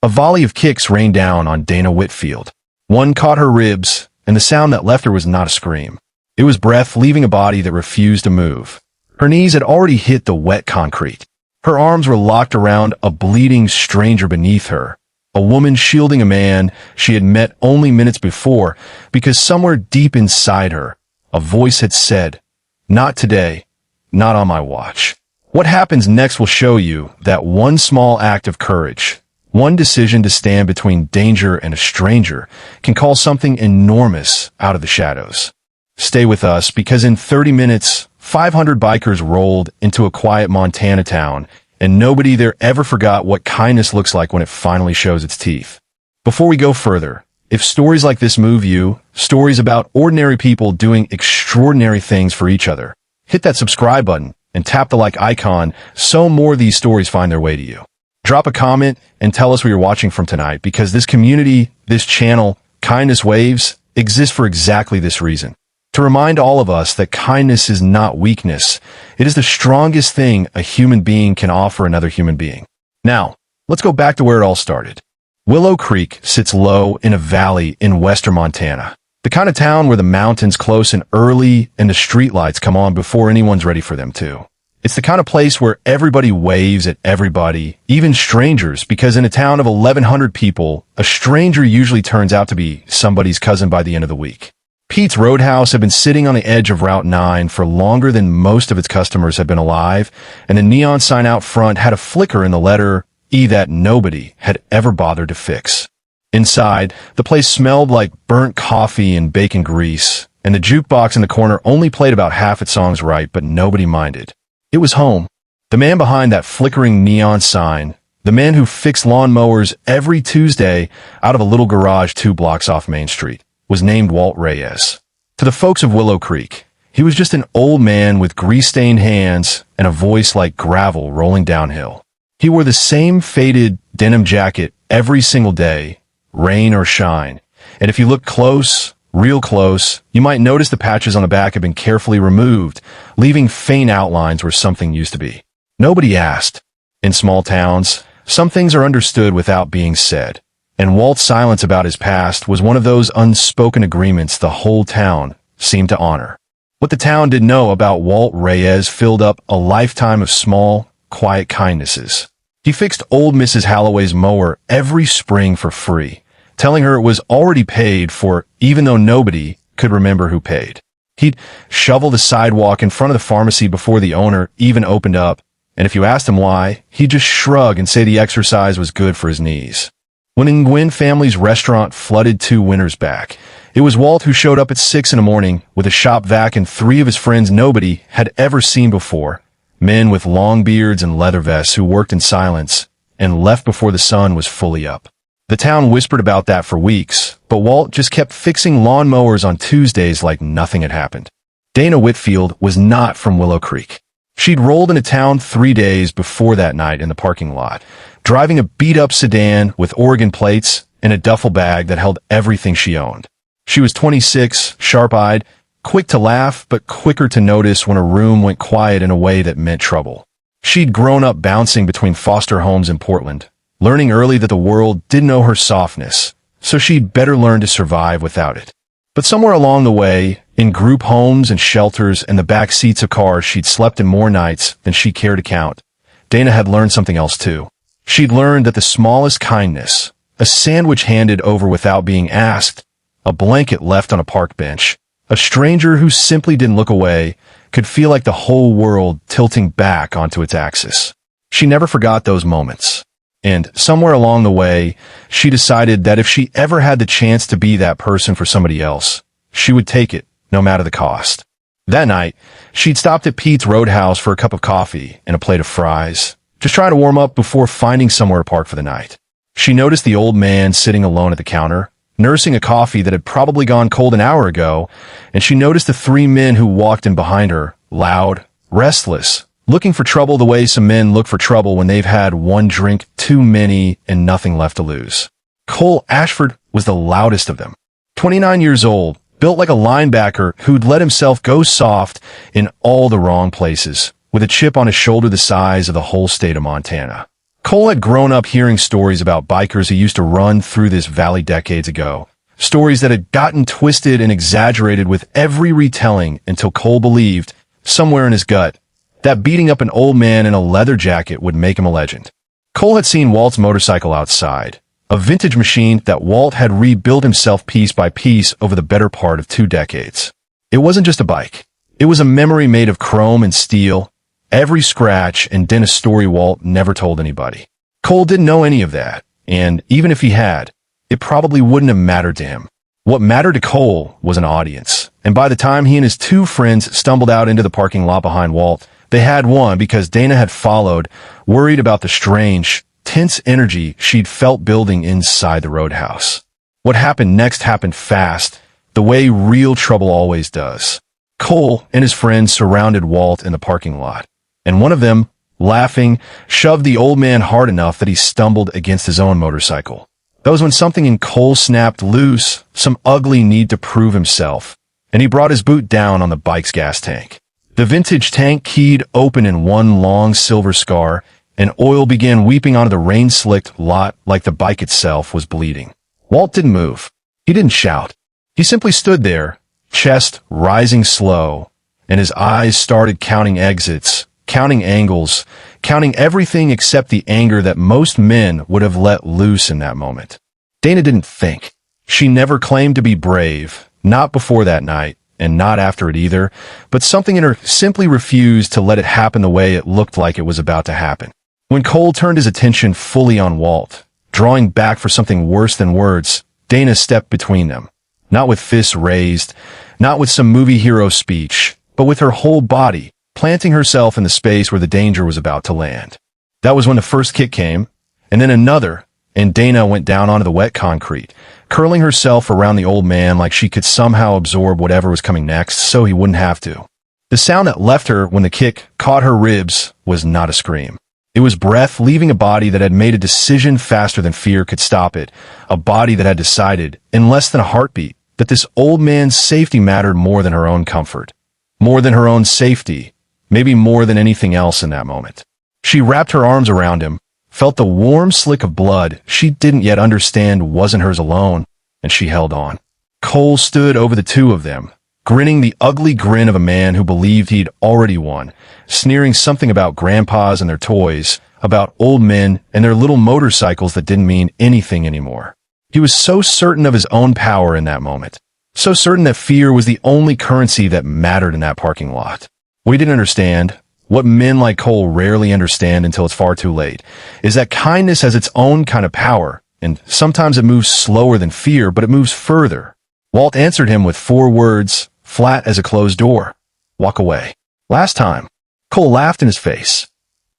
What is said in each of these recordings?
A volley of kicks rained down on Dana Whitfield. One caught her ribs, and the sound that left her was not a scream. It was breath leaving a body that refused to move. Her knees had already hit the wet concrete. Her arms were locked around a bleeding stranger beneath her, a woman shielding a man she had met only minutes before, because somewhere deep inside her, a voice had said, "Not today, not on my watch." What happens next will show you that one small act of courage, one decision to stand between danger and a stranger, can call something enormous out of the shadows. Stay with us, because in 30 minutes, 500 bikers rolled into a quiet Montana town, and nobody there ever forgot what kindness looks like when it finally shows its teeth. Before we go further, if stories like this move you, stories about ordinary people doing extraordinary things for each other, hit that subscribe button and tap the like icon so more of these stories find their way to you. Drop a comment and tell us where you're watching from tonight, because this community, this channel, Kindness Waves, exists for exactly this reason. To remind all of us that kindness is not weakness. It is the strongest thing a human being can offer another human being. Now, let's go back to where it all started. Willow Creek sits low in a valley in western Montana. The kind of town where the mountains close and early and the streetlights come on before anyone's ready for them to. It's the kind of place where everybody waves at everybody, even strangers, because in a town of 1,100 people, a stranger usually turns out to be somebody's cousin by the end of the week. Pete's Roadhouse had been sitting on the edge of Route 9 for longer than most of its customers had been alive, and the neon sign out front had a flicker in the letter E that nobody had ever bothered to fix. Inside, the place smelled like burnt coffee and bacon grease, and the jukebox in the corner only played about half its songs right, but nobody minded. It was home. The man behind that flickering neon sign, the man who fixed lawnmowers every Tuesday out of a little garage 2 blocks off Main Street, was named Walt Reyes. To the folks of Willow Creek, he was just an old man with grease-stained hands and a voice like gravel rolling downhill. He wore the same faded denim jacket every single day, rain or shine, and if you looked close, real close, you might notice the patches on the back had been carefully removed, leaving faint outlines where something used to be. Nobody asked. In small towns, some things are understood without being said, and Walt's silence about his past was one of those unspoken agreements the whole town seemed to honor. What the town didn't know about Walt Reyes filled up a lifetime of small, quiet kindnesses. He fixed old Mrs. Holloway's mower every spring for free, telling her it was already paid for, even though nobody could remember who paid. He'd shovel the sidewalk in front of the pharmacy before the owner even opened up, and if you asked him why, he'd just shrug and say the exercise was good for his knees. When the Nguyen family's restaurant flooded 2 winters back, it was Walt who showed up at 6 in the morning with a shop vac and 3 of his friends nobody had ever seen before, men with long beards and leather vests who worked in silence and left before the sun was fully up. The town whispered about that for weeks, but Walt just kept fixing lawnmowers on Tuesdays like nothing had happened. Dana Whitfield was not from Willow Creek. She'd rolled into town 3 days before that night in the parking lot, driving a beat-up sedan with Oregon plates and a duffel bag that held everything she owned. She was 26, sharp-eyed, quick to laugh, but quicker to notice when a room went quiet in a way that meant trouble. She'd grown up bouncing between foster homes in Portland, learning early that the world didn't know her softness, so she'd better learn to survive without it. But somewhere along the way, in group homes and shelters and the back seats of cars she'd slept in more nights than she cared to count, Dana had learned something else too. She'd learned that the smallest kindness, a sandwich handed over without being asked, a blanket left on a park bench, a stranger who simply didn't look away, could feel like the whole world tilting back onto its axis. She never forgot those moments. And somewhere along the way, she decided that if she ever had the chance to be that person for somebody else, she would take it, no matter the cost. That night, she'd stopped at Pete's Roadhouse for a cup of coffee and a plate of fries, just trying to warm up before finding somewhere to park for the night. She noticed the old man sitting alone at the counter, nursing a coffee that had probably gone cold an hour ago, and she noticed the 3 men who walked in behind her, loud, restless, looking for trouble the way some men look for trouble when they've had one drink too many and nothing left to lose. Cole Ashford was the loudest of them. 29 years old, built like a linebacker who'd let himself go soft in all the wrong places, with a chip on his shoulder the size of the whole state of Montana. Cole had grown up hearing stories about bikers who used to run through this valley decades ago. Stories that had gotten twisted and exaggerated with every retelling until Cole believed, somewhere in his gut, that beating up an old man in a leather jacket would make him a legend. Cole had seen Walt's motorcycle outside, a vintage machine that Walt had rebuilt himself piece by piece over the better part of 2 decades. It wasn't just a bike. It was a memory made of chrome and steel, every scratch and dent a story Walt never told anybody. Cole didn't know any of that, and even if he had, it probably wouldn't have mattered to him. What mattered to Cole was an audience, and by the time he and his 2 friends stumbled out into the parking lot behind Walt, they had won because Dana had followed, worried about the strange, tense energy she'd felt building inside the roadhouse. What happened next happened fast, the way real trouble always does. Cole and his friends surrounded Walt in the parking lot, and one of them, laughing, shoved the old man hard enough that he stumbled against his own motorcycle. That was when something in Cole snapped loose, some ugly need to prove himself, and he brought his boot down on the bike's gas tank. The vintage tank keyed open in one long silver scar, and oil began weeping onto the rain-slicked lot like the bike itself was bleeding. Walt didn't move. He didn't shout. He simply stood there, chest rising slow, and his eyes started counting exits, counting angles, counting everything except the anger that most men would have let loose in that moment. Dana didn't think. She never claimed to be brave, not before that night, and not after it either, but something in her simply refused to let it happen the way it looked like it was about to happen. When Cole turned his attention fully on Walt, drawing back for something worse than words, Dana stepped between them. Not with fists raised, not with some movie hero speech, but with her whole body, planting herself in the space where the danger was about to land. That was when the first kick came, and then another, and Dana went down onto the wet concrete, curling herself around the old man like she could somehow absorb whatever was coming next so he wouldn't have to. The sound that left her when the kick caught her ribs was not a scream. It was breath leaving a body that had made a decision faster than fear could stop it, a body that had decided, in less than a heartbeat, that this old man's safety mattered more than her own comfort. More than her own safety, maybe more than anything else in that moment. She wrapped her arms around him, felt the warm slick of blood she didn't yet understand wasn't hers alone, and she held on. Cole stood over the 2 of them, grinning the ugly grin of a man who believed he'd already won, sneering something about grandpas and their toys, about old men and their little motorcycles that didn't mean anything anymore. He was so certain of his own power in that moment, so certain that fear was the only currency that mattered in that parking lot. What he didn't understand, what men like Cole rarely understand until it's far too late, is that kindness has its own kind of power, and sometimes it moves slower than fear, but it moves further. Walt answered him with 4 words, flat as a closed door. Walk away. Last time, Cole laughed in his face.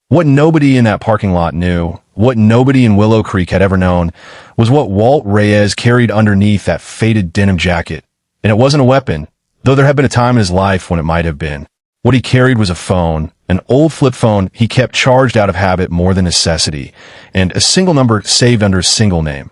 What nobody in that parking lot knew, what nobody in Willow Creek had ever known, was what Walt Reyes carried underneath that faded denim jacket. And it wasn't a weapon, though there had been a time in his life when it might have been. What he carried was a phone, an old flip phone he kept charged out of habit more than necessity, and a single number saved under a single name.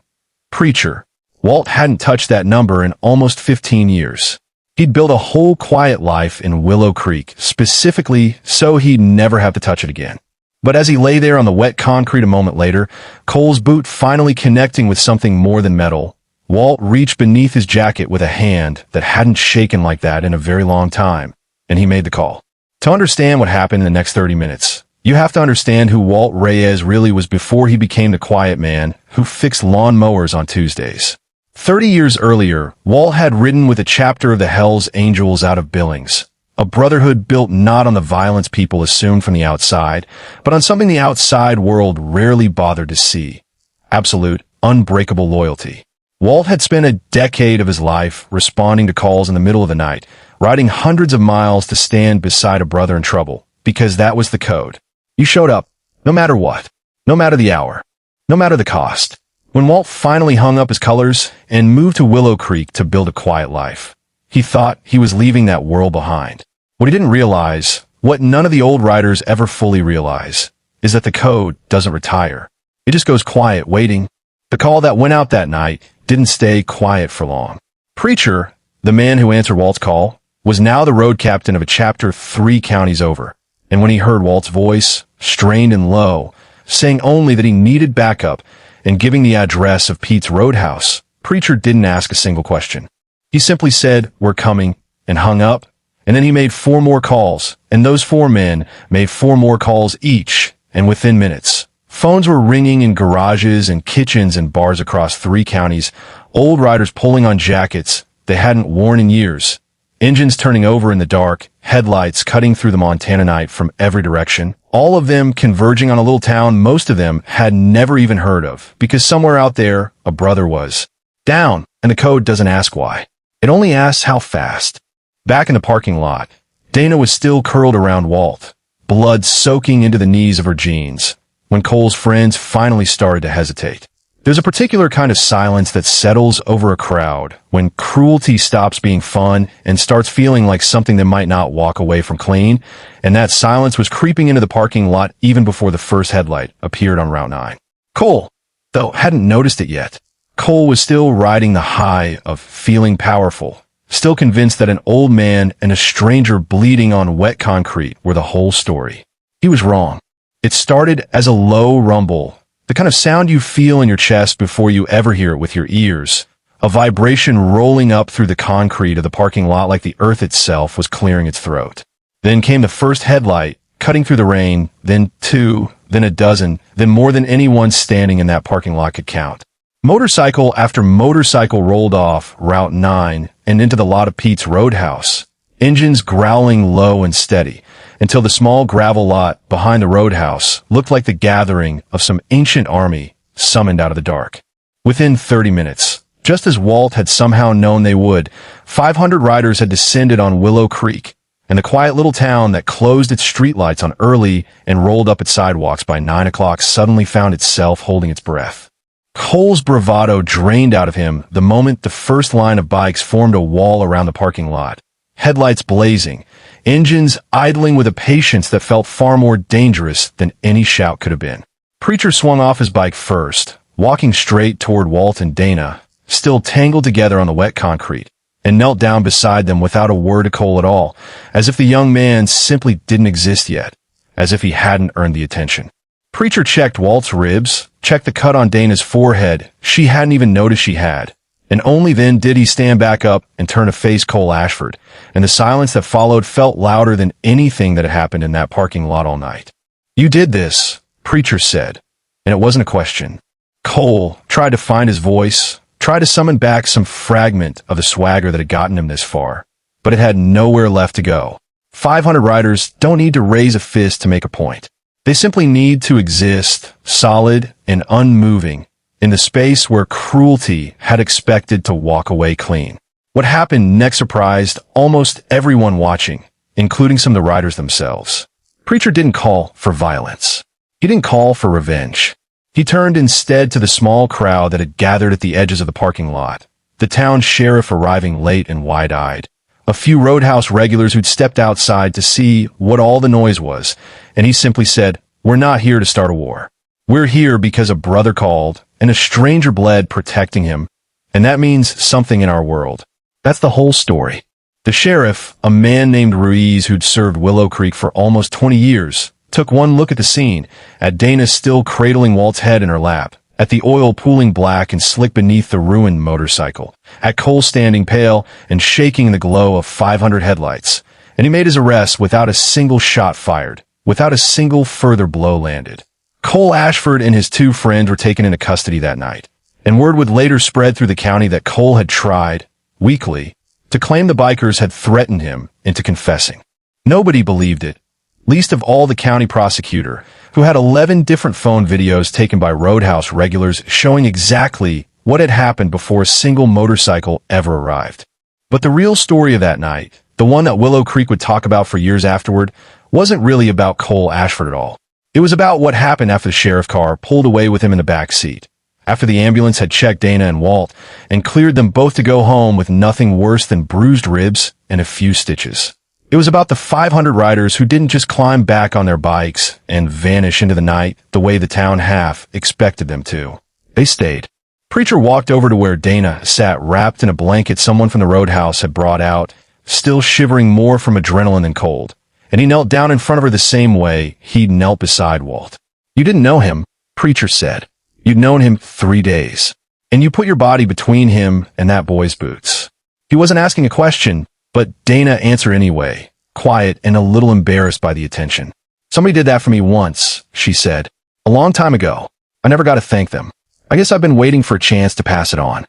Preacher. Walt hadn't touched that number in almost 15 years. He'd built a whole quiet life in Willow Creek, specifically so he'd never have to touch it again. But as he lay there on the wet concrete a moment later, Cole's boot finally connecting with something more than metal, Walt reached beneath his jacket with a hand that hadn't shaken like that in a very long time, and he made the call. To understand what happened in the next 30 minutes, you have to understand who Walt Reyes really was before he became the quiet man who fixed lawn mowers on Tuesdays. 30 years earlier, Walt had ridden with a chapter of the Hells Angels out of Billings, a brotherhood built not on the violence people assumed from the outside, but on something the outside world rarely bothered to see: absolute, unbreakable loyalty. Walt had spent a decade of his life responding to calls in the middle of the night, riding hundreds of miles to stand beside a brother in trouble, because that was the code. You showed up, no matter what, no matter the hour, no matter the cost. When Walt finally hung up his colors and moved to Willow Creek to build a quiet life, he thought he was leaving that world behind. What he didn't realize, what none of the old riders ever fully realize, is that the code doesn't retire. It just goes quiet, waiting. The call that went out that night didn't stay quiet for long. Preacher, the man who answered Walt's call, was now the road captain of a chapter 3 counties over. And when he heard Walt's voice, strained and low, saying only that he needed backup and giving the address of Pete's Roadhouse. Preacher didn't ask a single question. He simply said, "We're coming," and hung up. And then he made 4 more calls, and those 4 men made 4 more calls each, and within minutes, phones were ringing in garages and kitchens and bars across 3 counties, old riders pulling on jackets they hadn't worn in years, engines turning over in the dark, headlights cutting through the Montana night from every direction, all of them converging on a little town most of them had never even heard of, because somewhere out there, a brother was down, and the code doesn't ask why. It only asks how fast. Back in the parking lot, Dana was still curled around Walt, blood soaking into the knees of her jeans, when Cole's friends finally started to hesitate. There's a particular kind of silence that settles over a crowd when cruelty stops being fun and starts feeling like something that might not walk away from clean, and that silence was creeping into the parking lot even before the first headlight appeared on Route 9. Cole, though, hadn't noticed it yet. Cole was still riding the high of feeling powerful, still convinced that an old man and a stranger bleeding on wet concrete were the whole story. He was wrong. It started as a low rumble, the kind of sound you feel in your chest before you ever hear it with your ears, a vibration rolling up through the concrete of the parking lot like the earth itself was clearing its throat. Then came the first headlight, cutting through the rain, then 2, then a dozen, then more than anyone standing in that parking lot could count. Motorcycle after motorcycle rolled off Route 9 and into the lot of Pete's Roadhouse, engines growling low and steady, until the small gravel lot behind the roadhouse looked like the gathering of some ancient army summoned out of the dark. Within 30 minutes, just as Walt had somehow known they would, 500 riders had descended on Willow Creek, and the quiet little town that closed its streetlights on early and rolled up its sidewalks by 9 o'clock suddenly found itself holding its breath. Cole's bravado drained out of him the moment the first line of bikes formed a wall around the parking lot. Headlights blazing, engines idling with a patience that felt far more dangerous than any shout could have been. Preacher swung off his bike first, walking straight toward Walt and Dana, still tangled together on the wet concrete, and knelt down beside them without a word to Cole at all, as if the young man simply didn't exist yet, as if he hadn't earned the attention. Preacher checked Walt's ribs, checked the cut on Dana's forehead she hadn't even noticed she had, and only then did he stand back up and turn to face Cole Ashford, and the silence that followed felt louder than anything that had happened in that parking lot all night. "You did this," Preacher said, and it wasn't a question. Cole tried to find his voice, tried to summon back some fragment of the swagger that had gotten him this far, but it had nowhere left to go. 500 riders don't need to raise a fist to make a point. They simply need to exist, solid and unmoving, in the space where cruelty had expected to walk away clean. What happened next surprised almost everyone watching, including some of the riders themselves. Preacher didn't call for violence. He didn't call for revenge. He turned instead to the small crowd that had gathered at the edges of the parking lot, the town sheriff arriving late and wide-eyed, a few roadhouse regulars who'd stepped outside to see what all the noise was, and he simply said, "We're not here to start a war. We're here because a brother called, and a stranger bled protecting him, and that means something in our world." That's the whole story. The sheriff, a man named Ruiz who'd served Willow Creek for almost 20 years, took one look at the scene, at Dana still cradling Walt's head in her lap, at the oil pooling black and slick beneath the ruined motorcycle, at Cole standing pale and shaking in the glow of 500 headlights, and he made his arrest without a single shot fired, without a single further blow landed. Cole Ashford and his 2 friends were taken into custody that night, and word would later spread through the county that Cole had tried, weakly, to claim the bikers had threatened him into confessing. Nobody believed it, least of all the county prosecutor, who had 11 different phone videos taken by roadhouse regulars showing exactly what had happened before a single motorcycle ever arrived. But the real story of that night, the one that Willow Creek would talk about for years afterward, wasn't really about Cole Ashford at all. It was about what happened after the sheriff car pulled away with him in the back seat, after the ambulance had checked Dana and Walt and cleared them both to go home with nothing worse than bruised ribs and a few stitches. It was about the 500 riders who didn't just climb back on their bikes and vanish into the night the way the town half expected them to. They stayed. Preacher walked over to where Dana sat wrapped in a blanket someone from the roadhouse had brought out, still shivering more from adrenaline than cold, and he knelt down in front of her the same way he'd knelt beside Walt. You didn't know him, Preacher said. You'd known him 3 days. And you put your body between him and that boy's boots. He wasn't asking a question, but Dana answered anyway, quiet and a little embarrassed by the attention. Somebody did that for me once, she said. A long time ago. I never got to thank them. I guess I've been waiting for a chance to pass it on.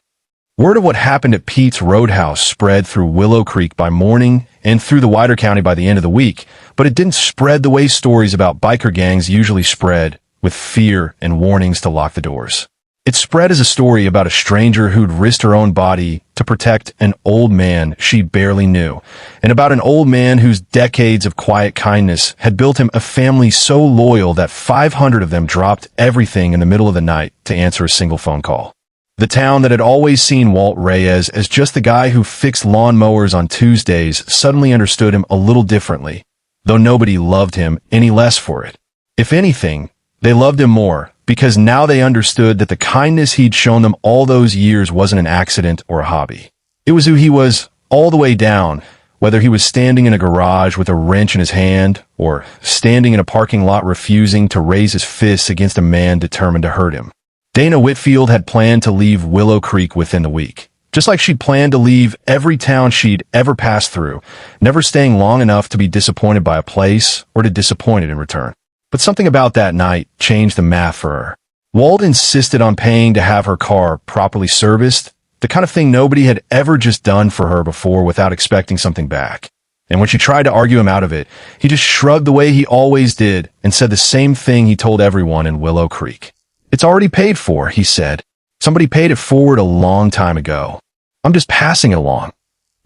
Word of what happened at Pete's Roadhouse spread through Willow Creek by morning and through the wider county by the end of the week, but it didn't spread the way stories about biker gangs usually spread, with fear and warnings to lock the doors. It spread as a story about a stranger who'd risked her own body to protect an old man she barely knew, and about an old man whose decades of quiet kindness had built him a family so loyal that 500 of them dropped everything in the middle of the night to answer a single phone call. The town that had always seen Walt Reyes as just the guy who fixed lawnmowers on Tuesdays suddenly understood him a little differently, though nobody loved him any less for it. If anything, they loved him more, because now they understood that the kindness he'd shown them all those years wasn't an accident or a hobby. It was who he was all the way down, whether he was standing in a garage with a wrench in his hand, or standing in a parking lot refusing to raise his fists against a man determined to hurt him. Dana Whitfield had planned to leave Willow Creek within the week, just like she'd planned to leave every town she'd ever passed through, never staying long enough to be disappointed by a place or to disappoint it in return. But something about that night changed the math for her. Walt insisted on paying to have her car properly serviced, the kind of thing nobody had ever just done for her before without expecting something back. And when she tried to argue him out of it, he just shrugged the way he always did and said the same thing he told everyone in Willow Creek. It's already paid for, he said. Somebody paid it forward a long time ago. I'm just passing it along.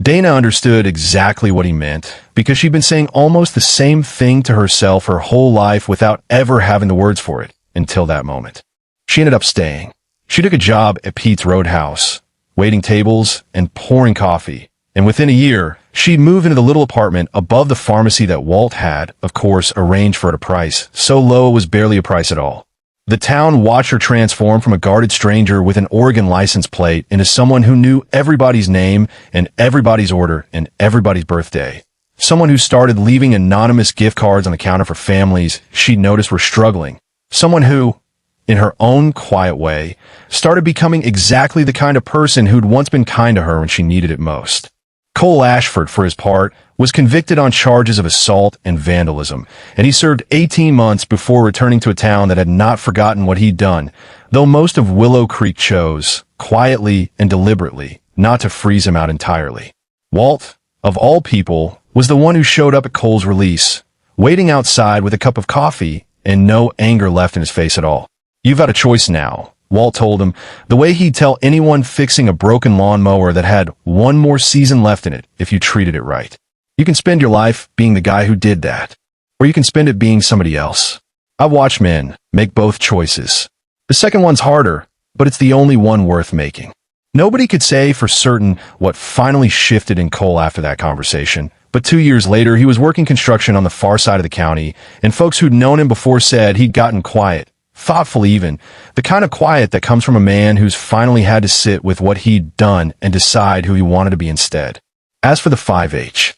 Dana understood exactly what he meant, because she'd been saying almost the same thing to herself her whole life without ever having the words for it, until that moment. She ended up staying. She took a job at Pete's Roadhouse, waiting tables and pouring coffee, and within a year, she'd moved into the little apartment above the pharmacy that Walt had, of course, arranged for at a price so low it was barely a price at all. The town watched her transform from a guarded stranger with an Oregon license plate into someone who knew everybody's name and everybody's order and everybody's birthday. Someone who started leaving anonymous gift cards on the counter for families she'd noticed were struggling. Someone who, in her own quiet way, started becoming exactly the kind of person who'd once been kind to her when she needed it most. Cole Ashford, for his part, was convicted on charges of assault and vandalism, and he served 18 months before returning to a town that had not forgotten what he'd done, though most of Willow Creek chose, quietly and deliberately, not to freeze him out entirely. Walt, of all people, was the one who showed up at Cole's release, waiting outside with a cup of coffee and no anger left in his face at all. You've got a choice now, Walt told him, the way he'd tell anyone fixing a broken lawnmower that had one more season left in it if you treated it right. You can spend your life being the guy who did that, or you can spend it being somebody else. I've watched men make both choices. The second one's harder, but it's the only one worth making. Nobody could say for certain what finally shifted in Cole after that conversation, but 2 years later he was working construction on the far side of the county, and folks who'd known him before said he'd gotten quiet. Thoughtful even, the kind of quiet that comes from a man who's finally had to sit with what he'd done and decide who he wanted to be instead. As for the 5H,